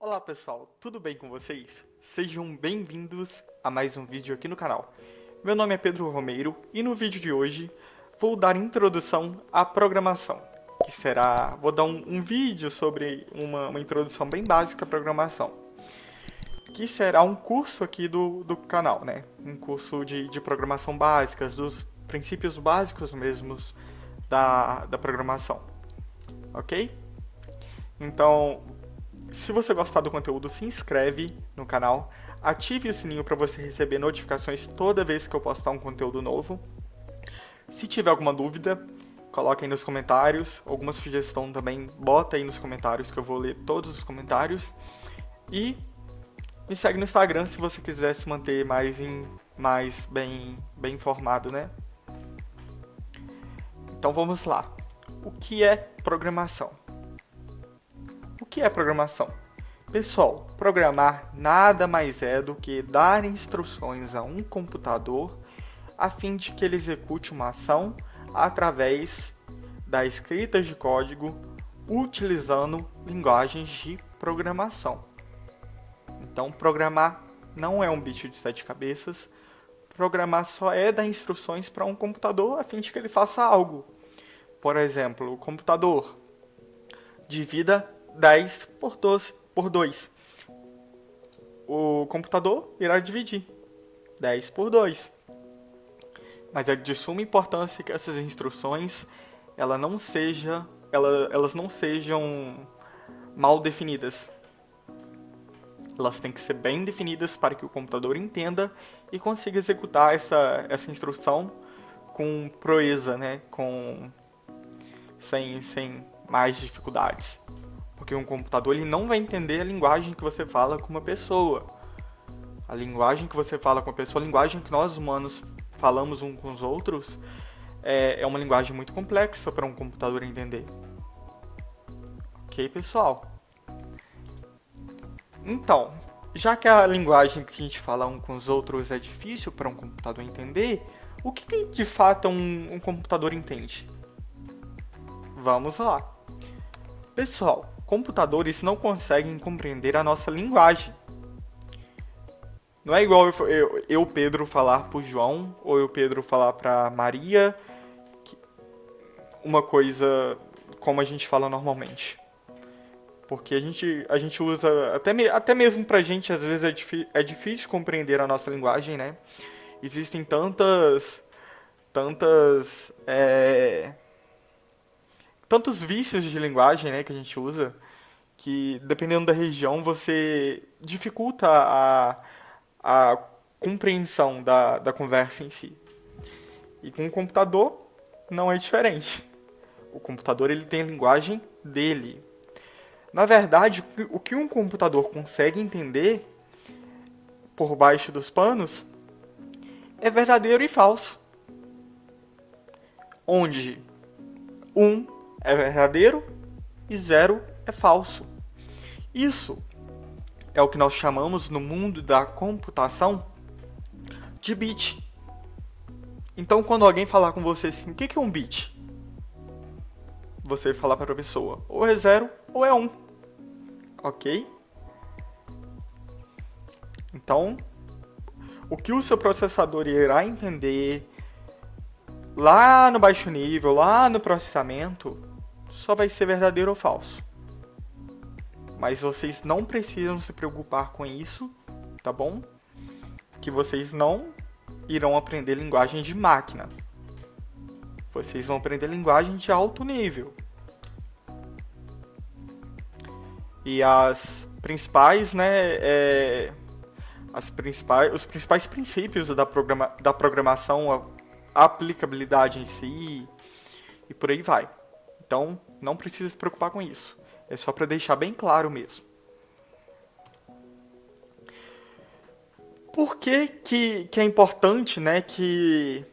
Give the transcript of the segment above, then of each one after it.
Olá pessoal, tudo bem com vocês? Sejam bem-vindos a mais um vídeo aqui no canal. Meu nome é Pedro Romeiro e no vídeo de hoje vou dar introdução à programação, que será, vou dar um vídeo sobre uma introdução bem básica à programação, que será um curso aqui do canal, né? Um curso de programação básicas, dos princípios básicos mesmos da programação, ok? Então, se você gostar do conteúdo, se inscreve no canal, ative o sininho para você receber notificações toda vez que eu postar um conteúdo novo. Se tiver alguma dúvida, coloque aí nos comentários, alguma sugestão também, bota aí nos comentários que eu vou ler todos os comentários. E me segue no Instagram se você quiser se manter mais bem informado, né? Então vamos lá. O que é programação? O que é programação? Pessoal, programar nada mais é do que dar instruções a um computador a fim de que ele execute uma ação através da escrita de código utilizando linguagens de programação. Então, programar não é um bicho de sete cabeças. Programar só é dar instruções para um computador a fim de que ele faça algo. Por exemplo, o computador divida 10 por 2. O computador irá dividir 10 por 2. Mas é de suma importância que essas instruções elas não sejam mal definidas. Elas têm que ser bem definidas para que o computador entenda e consiga executar essa instrução com proeza, né? Sem mais dificuldades. Porque um computador ele não vai entender a linguagem que você fala com uma pessoa. A linguagem que você fala com a pessoa, a linguagem que nós humanos falamos uns com os outros, é uma linguagem muito complexa para um computador entender. Ok, pessoal? Então, já que a linguagem que a gente fala uns com os outros é difícil para um computador entender, o que de fato um computador entende? Vamos lá. Pessoal, computadores não conseguem compreender a nossa linguagem. Não é igual eu Pedro, falar para o João, ou eu, Pedro, falar para Maria, uma coisa como a gente fala normalmente. Porque a gente usa, até mesmo pra gente, às vezes é difícil compreender a nossa linguagem, né? Existem tantos vícios de linguagem, né, que a gente usa, que dependendo da região você dificulta a compreensão da conversa em si. E com o computador não é diferente. O computador ele tem a linguagem dele. Na verdade, o que um computador consegue entender por baixo dos panos é verdadeiro e falso. Onde 1 é verdadeiro e 0 é falso. Isso é o que nós chamamos no mundo da computação de bit. Então, quando alguém falar com você assim, o que é um bit? Você falar para a pessoa, ou é 0 ou é 1. Ok? Então, o que o seu processador irá entender lá no baixo nível, lá no processamento, só vai ser verdadeiro ou falso. Mas vocês não precisam se preocupar com isso, tá bom? Que vocês não irão aprender linguagem de máquina. Vocês vão aprender linguagem de alto nível. E as principais, né, os principais princípios da programação, a aplicabilidade em si e por aí vai. Então, não precisa se preocupar com isso. É só para deixar bem claro mesmo. Por que é importante, né, que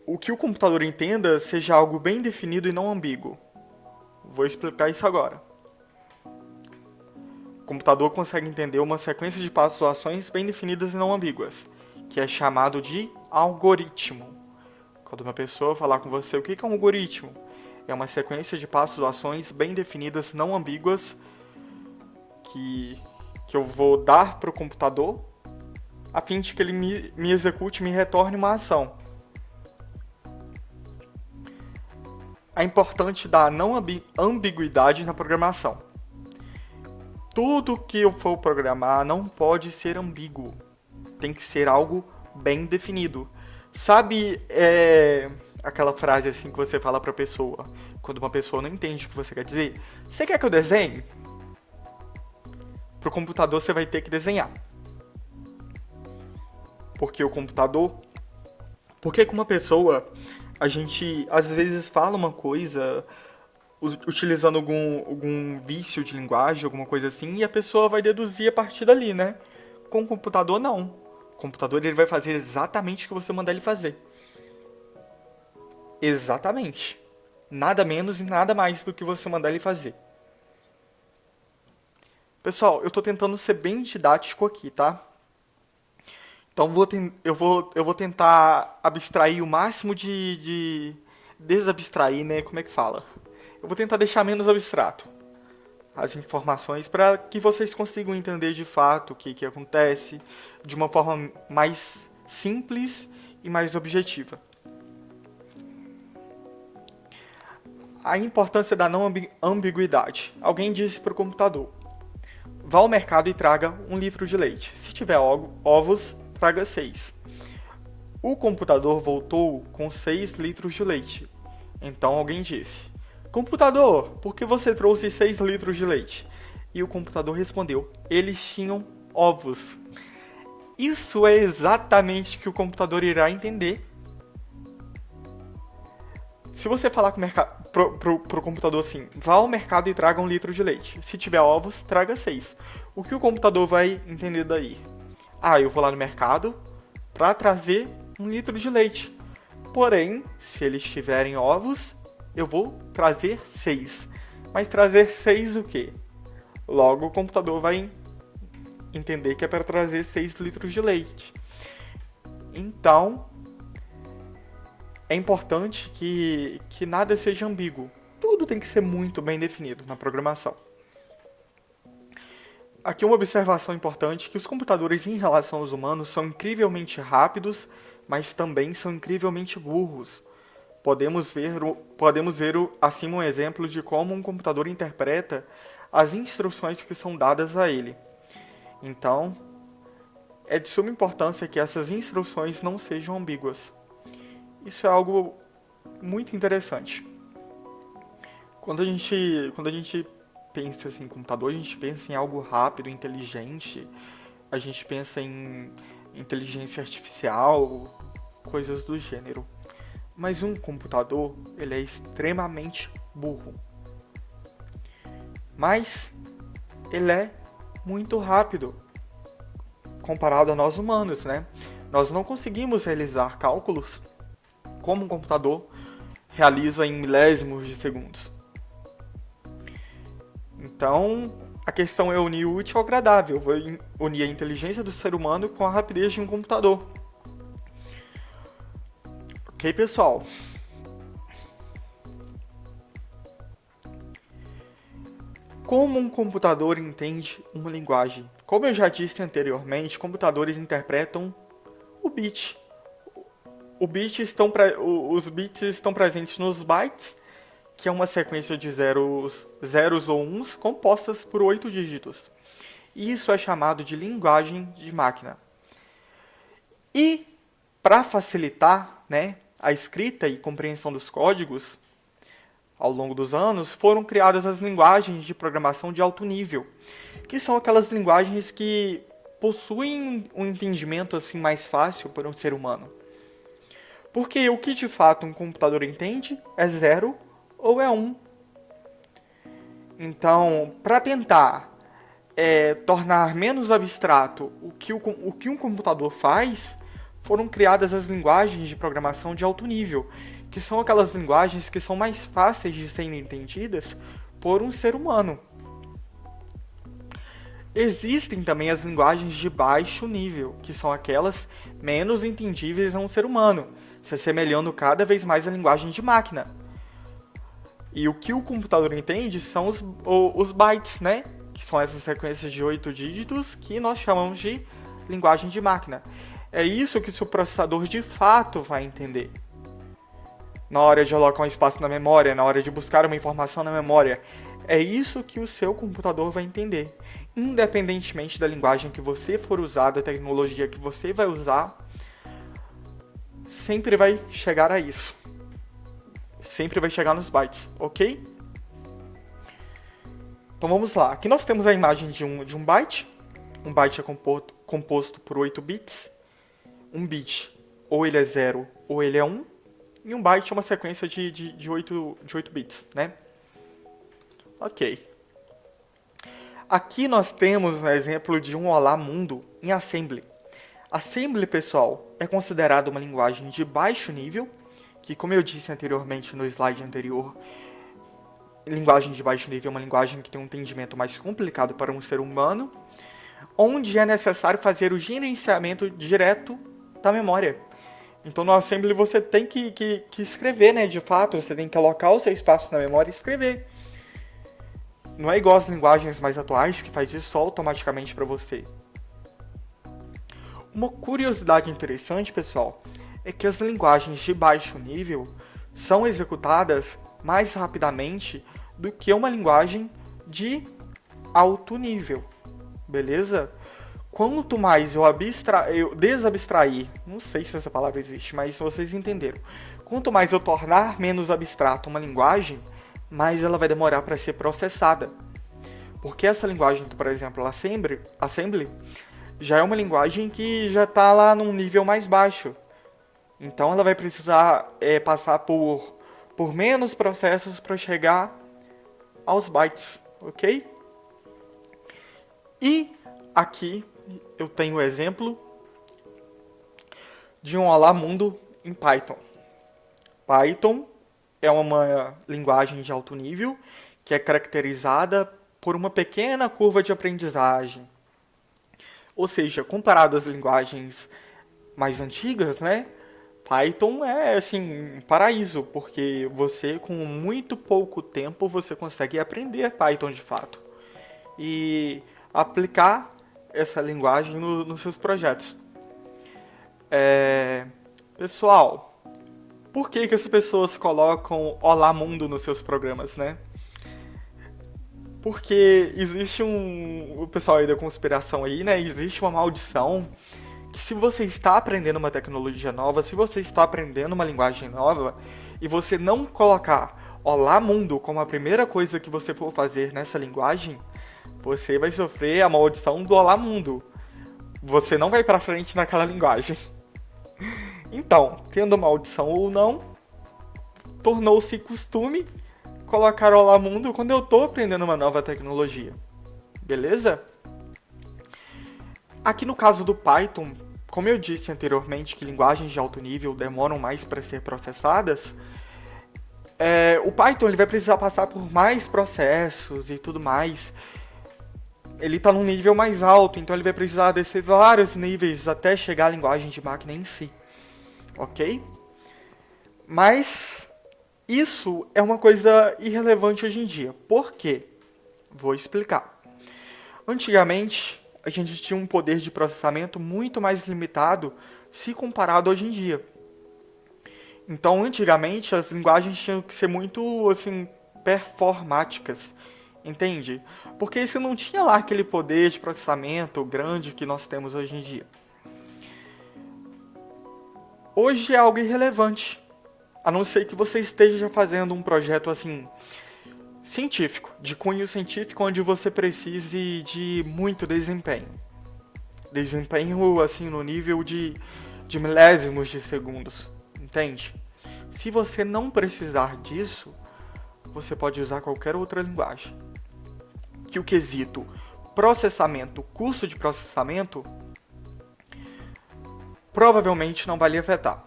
o que o computador entenda seja algo bem definido e não ambíguo? Vou explicar isso agora. O computador consegue entender uma sequência de passos ou ações bem definidas e não ambíguas, que é chamado de algoritmo. Quando uma pessoa falar com você, o que é um algoritmo? É uma sequência de passos ou ações bem definidas, não ambíguas, que eu vou dar para o computador, a fim de que ele me execute, me retorne uma ação. É importante dar não ambiguidade na programação. Tudo que eu for programar não pode ser ambíguo. Tem que ser algo bem definido. Sabe aquela frase assim que você fala pra pessoa, quando uma pessoa não entende o que você quer dizer? Você quer que eu desenhe? Pro computador você vai ter que desenhar. Porque o computador... Porque com uma pessoa, a gente às vezes fala uma coisa utilizando algum vício de linguagem, alguma coisa assim, e a pessoa vai deduzir a partir dali, né? Com o computador, não. O computador ele vai fazer exatamente o que você mandar ele fazer. Exatamente. Nada menos e nada mais do que você mandar ele fazer. Pessoal, eu tô tentando ser bem didático aqui, tá? Então eu vou tentar abstrair o máximo de desabstrair, né? Como é que fala? Eu vou tentar deixar menos abstrato as informações para que vocês consigam entender de fato o que acontece de uma forma mais simples e mais objetiva. A importância da não ambiguidade. Alguém disse para o computador: vá ao mercado e traga 1 litro de leite. Se tiver ovos, traga 6. O computador voltou com 6 litros de leite. Então alguém disse: computador, por que você trouxe 6 litros de leite? E o computador respondeu: eles tinham ovos. Isso é exatamente o que o computador irá entender. Se você falar pro computador assim: vá ao mercado e traga 1 litro de leite. Se tiver ovos, traga 6. O que o computador vai entender daí? Ah, eu vou lá no mercado para trazer 1 litro de leite. Porém, se eles tiverem ovos, eu vou trazer 6. Mas trazer 6 o quê? Logo o computador vai entender que é para trazer 6 litros de leite. Então, é importante que nada seja ambíguo. Tudo tem que ser muito bem definido na programação. Aqui uma observação importante, que os computadores em relação aos humanos são incrivelmente rápidos, mas também são incrivelmente burros. Podemos ver acima um exemplo de como um computador interpreta as instruções que são dadas a ele. Então, é de suma importância que essas instruções não sejam ambíguas. Isso é algo muito interessante. Quando a gente pensa assim, em computador, a gente pensa em algo rápido, inteligente, a gente pensa em inteligência artificial, coisas do gênero. Mas um computador, ele é extremamente burro. Mas ele é muito rápido comparado a nós humanos, né? Nós não conseguimos realizar cálculos como um computador realiza em milésimos de segundos. Então, a questão é unir o útil ao agradável. Vou unir a inteligência do ser humano com a rapidez de um computador. Ok, pessoal? Como um computador entende uma linguagem? Como eu já disse anteriormente, computadores interpretam o bit. Os bits estão presentes nos bytes, que é uma sequência de zeros ou uns compostas por 8 dígitos. Isso é chamado de linguagem de máquina. E, para facilitar, né, a escrita e compreensão dos códigos, ao longo dos anos, foram criadas as linguagens de programação de alto nível, que são aquelas linguagens que possuem um entendimento assim mais fácil para um ser humano. Porque o que de fato um computador entende é 0 ou é 1. Então, para tentar tornar menos abstrato o que um computador faz, foram criadas as linguagens de programação de alto nível, que são aquelas linguagens que são mais fáceis de serem entendidas por um ser humano. Existem também as linguagens de baixo nível, que são aquelas menos entendíveis a um ser humano, se assemelhando cada vez mais à linguagem de máquina. E o que o computador entende são os bytes, né? Que são essas sequências de 8 dígitos que nós chamamos de linguagem de máquina. É isso que o seu processador de fato vai entender. Na hora de alocar um espaço na memória, na hora de buscar uma informação na memória. É isso que o seu computador vai entender. Independentemente da linguagem que você for usar, da tecnologia que você vai usar, sempre vai chegar a isso. Sempre vai chegar nos bytes, ok? Então vamos lá. Aqui nós temos a imagem de um byte. Um byte é composto por 8 bits. Um bit, ou ele é 0 ou ele é 1. E um byte é uma sequência de 8 bits, né? Ok. Aqui nós temos um exemplo de um Olá Mundo em Assembly. Assembly, pessoal, é considerado uma linguagem de baixo nível, que, como eu disse anteriormente no slide anterior, linguagem de baixo nível é uma linguagem que tem um entendimento mais complicado para um ser humano, onde é necessário fazer o gerenciamento direto da memória. Então, no Assembly você tem que escrever, né? De fato, você tem que alocar o seu espaço na memória e escrever. Não é igual às linguagens mais atuais, que faz isso automaticamente para você. Uma curiosidade interessante, pessoal, é que as linguagens de baixo nível são executadas mais rapidamente do que uma linguagem de alto nível, beleza? Quanto mais eu desabstrair, não sei se essa palavra existe, mas vocês entenderam. Quanto mais eu tornar menos abstrato uma linguagem, mais ela vai demorar para ser processada. Porque essa linguagem, por exemplo, a Assembly, já é uma linguagem que já está lá num nível mais baixo. Então ela vai precisar passar por menos processos para chegar aos bytes, ok? E aqui eu tenho o exemplo de um Olá Mundo em Python. Python é uma linguagem de alto nível que é caracterizada por uma pequena curva de aprendizagem. Ou seja, comparado às linguagens mais antigas, né? Python é assim, um paraíso, porque você com muito pouco tempo você consegue aprender Python de fato e aplicar essa linguagem nos seus projetos. Pessoal, por que as pessoas colocam Olá Mundo nos seus programas, né? Porque existe o pessoal aí da conspiração aí, né? Existe uma maldição que se você está aprendendo uma tecnologia nova, se você está aprendendo uma linguagem nova e você não colocar Olá Mundo como a primeira coisa que você for fazer nessa linguagem, você vai sofrer a maldição do Olá Mundo. Você não vai para frente naquela linguagem. Então, tendo maldição ou não, tornou-se costume colocar Olá Mundo quando eu estou aprendendo uma nova tecnologia. Beleza? Aqui no caso do Python, como eu disse anteriormente que linguagens de alto nível demoram mais para ser processadas, o Python ele vai precisar passar por mais processos e tudo mais. Ele está num nível mais alto, então ele vai precisar descer vários níveis até chegar à linguagem de máquina em si. Ok? Mas isso é uma coisa irrelevante hoje em dia. Por quê? Vou explicar. Antigamente, a gente tinha um poder de processamento muito mais limitado se comparado hoje em dia. Então, antigamente, as linguagens tinham que ser muito, assim, performáticas. Entende? Porque você não tinha lá aquele poder de processamento grande que nós temos hoje em dia. Hoje é algo irrelevante. A não ser que você esteja fazendo um projeto assim científico, de cunho científico, onde você precise de muito desempenho. Desempenho assim no nível de milésimos de segundos, entende? Se você não precisar disso, você pode usar qualquer outra linguagem. Que o quesito processamento, custo de processamento, provavelmente não vai lhe afetar.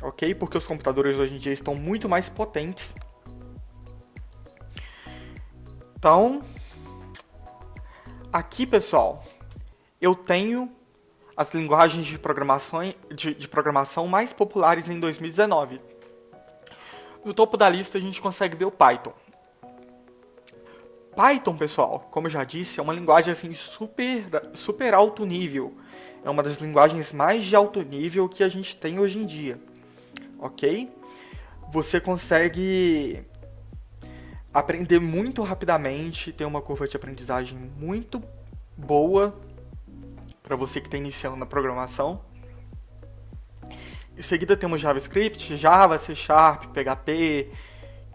Ok? Porque os computadores hoje em dia estão muito mais potentes. Então, aqui, pessoal, eu tenho as linguagens de programação mais populares em 2019. No topo da lista a gente consegue ver o Python. Python, pessoal, como eu já disse, é uma linguagem assim super alto nível. É uma das linguagens mais de alto nível que a gente tem hoje em dia, ok? Você consegue aprender muito rapidamente, tem uma curva de aprendizagem muito boa para você que está iniciando na programação. Em seguida temos JavaScript, Java, C Sharp, PHP,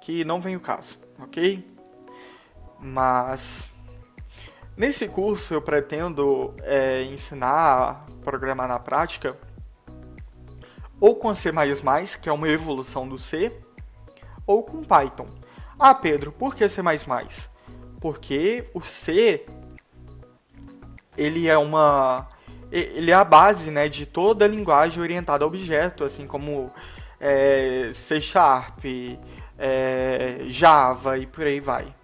que não vem o caso, ok? Mas nesse curso eu pretendo ensinar a programar na prática ou com C++, que é uma evolução do C, ou com Python. Ah, Pedro, por que C++? Porque o C ele é a base, né, de toda a linguagem orientada a objeto, assim como C Sharp, Java e por aí vai.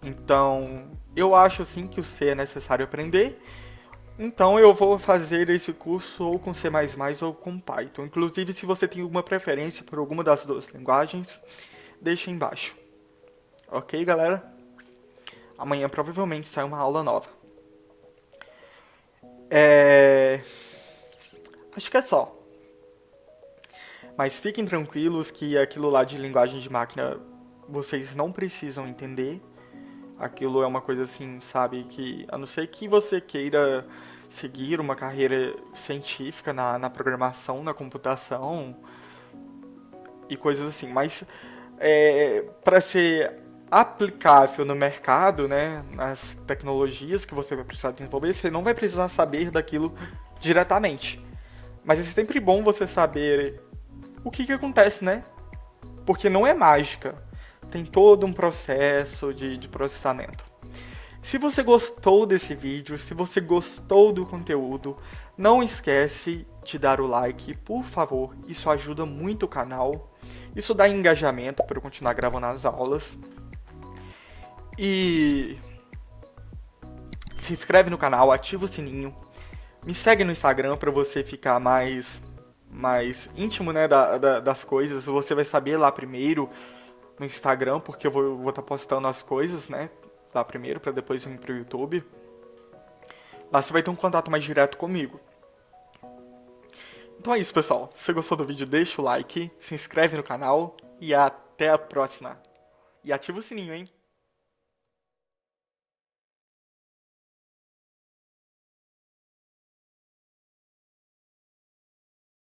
Então, eu acho assim que o C é necessário aprender. Então, eu vou fazer esse curso ou com C++ ou com Python. Inclusive, se você tem alguma preferência por alguma das duas linguagens, deixa aí embaixo. Ok, galera? Amanhã provavelmente sai uma aula nova. Acho que é só. Mas fiquem tranquilos que aquilo lá de linguagem de máquina vocês não precisam entender. Aquilo é uma coisa assim, sabe, que a não ser que você queira seguir uma carreira científica na programação, na computação e coisas assim, mas para ser aplicável no mercado, né, nas tecnologias que você vai precisar desenvolver, você não vai precisar saber daquilo diretamente. Mas é sempre bom você saber o que acontece, né? Porque não é mágica. Tem todo um processo de processamento. Se você gostou desse vídeo, se você gostou do conteúdo, não esquece de dar o like, por favor. Isso ajuda muito o canal. Isso dá engajamento para eu continuar gravando as aulas. E se inscreve no canal, ativa o sininho. Me segue no Instagram para você ficar mais íntimo, né, das coisas. Você vai saber lá primeiro no Instagram, porque eu vou estar postando as coisas, né, lá primeiro, para depois vir pro YouTube. Lá você vai ter um contato mais direto comigo. Então é isso, pessoal. Se você gostou do vídeo, deixa o like, se inscreve no canal e até a próxima. E ativa o sininho, hein?